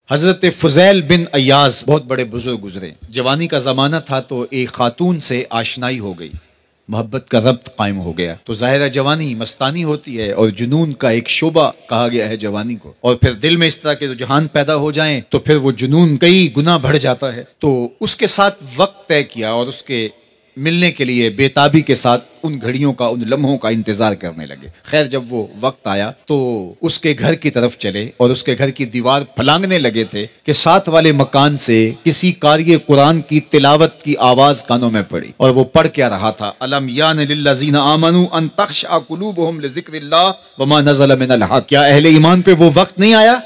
हज़रत फ़ुज़ैल बिन अय्याज़ बहुत बड़े बुजुर्ग गुजरे। जवानी का ज़माना था तो एक खातून से आशनाई हो गई, मोहब्बत का रब्त कायम हो गया। तो ज़ाहिर जवानी मस्तानी होती है और जुनून का एक शोबा कहा गया है जवानी को। और फिर दिल में इस तरह के रुझान पैदा हो जाएं तो फिर वो जुनून कई गुना बढ़ जाता है। तो उसके साथ वक्त तय किया और उसके मिलने के लिए बेताबी के साथ उन घड़ियों का, उन लम्हों का इंतजार करने लगे। खैर जब वो वक्त आया तो उसके घर की तरफ चले और उसके घर की दीवार फलांगने लगे थे कि साथ वाले मकान से किसी कारी कुरान की तिलावत की आवाज कानों में पड़ी। और वो पढ़ क्या रहा था, अलम यान लिल्लज़ीना आमनू अन तख़शअ क़ुलूबुहुम लिज़िक्रिल्लाह वमा नज़ल मिनल हक़। क्या अहले ईमान पे वो वक्त नहीं आया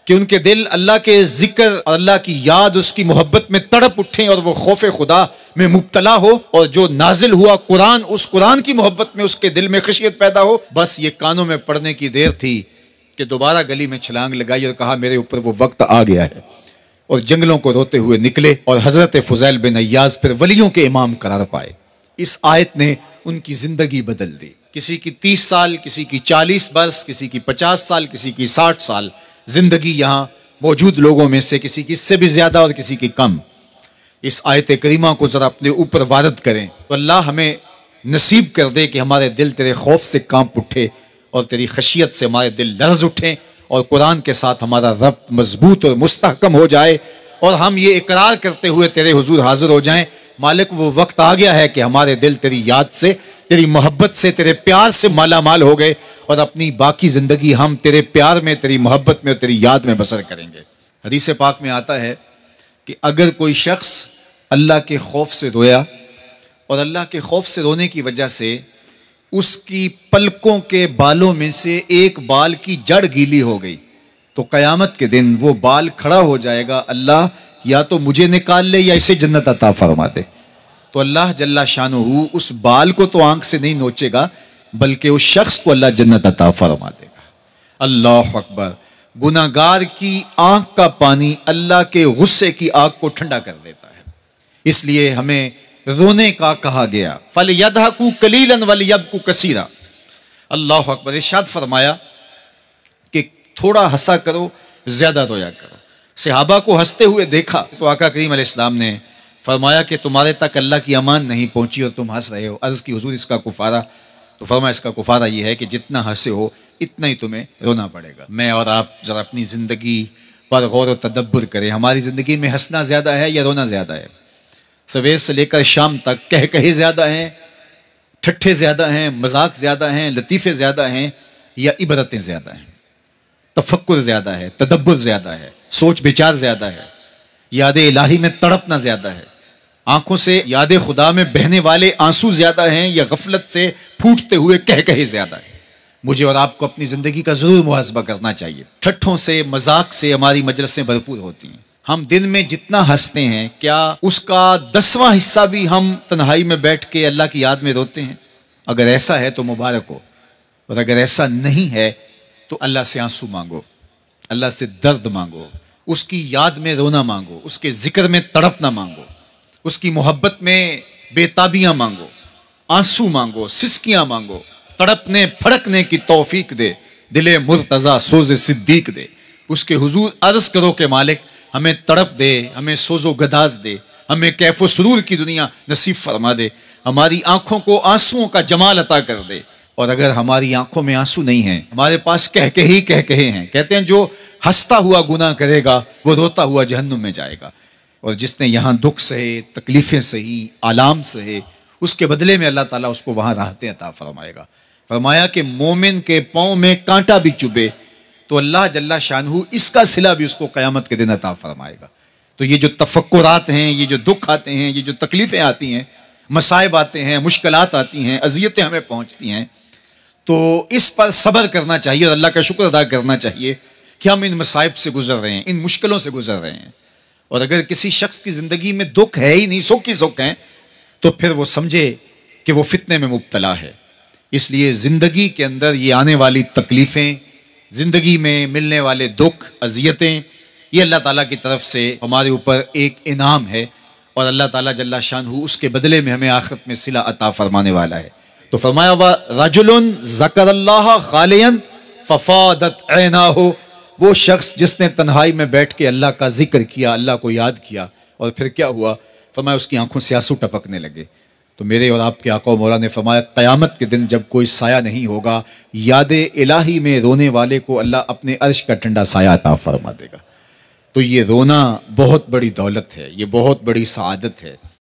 कि उनके दिल अल्लाह के जिक्र, अल्लाह की याद, उसकी मोहब्बत में तड़प उठें और वो खौफ खुदा में मुब्तला हो, और जो नाजिल हुआ कुरान, उस कुरान की मोहब्बत में उसके दिल में खशियत पैदा हो। बस ये कानों में पड़ने की देर थी कि दोबारा गली में छलांग लगाई और कहा मेरे ऊपर वो वक्त आ गया है। और जंगलों को रोते हुए निकले और हजरत फ़ुज़ैल बिन अय्याज़ फिर वलियों के इमाम करार पाए। इस आयत ने उनकी जिंदगी बदल दी। किसी की 30 साल, किसी की 40 बरस, किसी की 50 साल, किसी की 60 साल जिंदगी यहाँ मौजूद लोगों में से किसी की इससे भी ज्यादा और किसी की कम। इस आयत करीमा को जरा अपने ऊपर वारद करें तो अल्लाह हमें नसीब कर दे कि हमारे दिल तेरे खौफ से कांप उठे और तेरी खशियत से हमारे दिल लर्ज उठें और कुरान के साथ हमारा रब्त मजबूत और मुस्तहकम हो जाए और हम ये इकरार करते हुए तेरे हुजूर हाजिर हो जाएं, मालिक वो वक्त आ गया है कि हमारे दिल तेरी याद से, तेरी मोहब्बत से, तेरे प्यार से माला माल हो गए और अपनी बाकी जिंदगी हम तेरे प्यार में, तेरी मोहब्बत में और तेरी याद में बसर करेंगे। हदीस पाक में आता है कि अगर कोई शख्स अल्लाह के खौफ से रोया और अल्लाह के खौफ से रोने की वजह से उसकी पलकों के बालों में से एक बाल की जड़ गीली हो गई तो कयामत के दिन वो बाल खड़ा हो जाएगा, अल्लाह या तो मुझे निकाल ले या इसे जन्नत अता फरमा दे। तो अल्लाह जल्ला शानुहु उस बाल को तो आंख से नहीं नोचेगा बल्कि उस शख्स को अल्लाह जन्नत अता फरमा देगा। अल्लाह अकबर। गुनाहगार की आंख का पानी अल्लाह के गुस्से की आग को ठंडा कर देता है। इसलिए हमें रोने का कहा गया, फल यदहकू कलीलन वल यबकू कसीरा। अल्लाह अकबर। इरशाद फरमाया कि थोड़ा हंसा करो, ज्यादा रोया करो। सहाबा को हंसते हुए देखा तो आका करीम अलैहिस्सलाम ने फरमाया कि तुम्हारे तक अल्लाह की अमान नहीं पहुंची और तुम हंस रहे हो। अर्ज की हुजूर इसका कुफारा, तो फरमाया इसका कुफारा यह है कि जितना हंसे हो इतना ही तुम्हें रोना पड़ेगा। मैं और आप जरा अपनी जिंदगी पर गौर व तदब्बुर करें। हमारी जिंदगी में हंसना ज्यादा है या रोना ज्यादा है? सवेर से लेकर शाम तक कह कहे ज्यादा हैं, ठट्ठे ज्यादा हैं, मजाक ज्यादा हैं, लतीफे ज्यादा हैं या इबरतें ज्यादा हैं? तफक्कुर ज्यादा है, तदब्बुर ज्यादा है, सोच विचार ज्यादा है, याद इलाही में तड़पना ज्यादा है, आंखों से याद खुदा में बहने वाले आंसू ज्यादा हैं या गफलत से फूटते हुए कह कहे ज्यादा है? मुझे और आपको अपनी जिंदगी का जरूर मुहासबा करना चाहिए। ठट्ठों से, मजाक से हमारी मजलिसें भरपूर होती हैं। हम दिन में जितना हंसते हैं क्या उसका 10वां हिस्सा भी हम तन्हाई में बैठ के अल्लाह की याद में रोते हैं? अगर ऐसा है तो मुबारक हो, और अगर ऐसा नहीं है तो अल्लाह से आंसू मांगो, अल्लाह से दर्द मांगो, उसकी याद में रोना मांगो, उसके जिक्र में तड़पना मांगो, उसकी मोहब्बत में बेताबियां मांगो, आंसू मांगो, सिसकियां मांगो, तड़पने फड़कने की तौफीक दे, दिले मुर्तजा सोज़े सिद्दीक दे। उसके हुजूर अर्ज करो के मालिक हमें तड़प दे, हमें सोजो गदाज दे, हमें कैफो सुरूर की दुनिया नसीब फरमा दे, हमारी आंखों को आंसुओं का जमाल अता कर दे। और अगर हमारी आंखों में आंसू नहीं है, हमारे पास कह कहे हैं, कहते हैं जो हंसता हुआ गुनाह करेगा वो रोता हुआ जहन्नुम में जाएगा। और जिसने यहाँ दुख सहे, तकलीफें सही, आलाम सहे, उसके बदले में अल्लाह ताला उसको वहां राहतें अता फरमाएगा। फरमाया कि मोमिन के पांव में कांटा भी चुभे तो अल्लाह जल्ला शानहू इसका सिला भी उसको क़यामत के दिन अता फरमाएगा। तो ये जो तफक्कुरात हैं, ये जो दुख आते हैं, ये जो तकलीफें आती हैं, मसाइब आते हैं, मुश्किलात आती हैं, अज़ियतें हमें पहुंचती हैं, तो इस पर सब्र करना चाहिए और अल्लाह का शुक्र अदा करना चाहिए कि हम इन मसाइब से गुजर रहे हैं, इन मुश्किलों से गुजर रहे हैं। और अगर किसी शख्स की जिंदगी में दुख है ही नहीं, सुख ही सुख है, तो फिर वो समझे कि वो फितने में मुब्तला है। इसलिए जिंदगी के अंदर ये आने वाली तकलीफें, जिंदगी में मिलने वाले दुख, अज़ियतें, ये अल्लाह ताला की तरफ से हमारे ऊपर एक इनाम है और अल्लाह ताला जल्ला शानहू उसके बदले में हमें आखिरत में सिला अता फरमाने वाला है। तो फरमाया व रजुलुन ज़करल्लाह खालियन फफादत ऐनाहु, वो शख्स जिसने तन्हाई में बैठ के अल्लाह का जिक्र किया, अल्लाह को याद किया, और फिर क्या हुआ, फरमाया उसकी आंखों से आंसू टपकने लगे। तो मेरे और आपके आका मौला ने फरमाया क़यामत के दिन जब कोई साया नहीं होगा, याद इलाही में रोने वाले को अल्लाह अपने अर्श का ठंडा साया अता फरमा देगा। तो ये रोना बहुत बड़ी दौलत है, ये बहुत बड़ी सआदत है।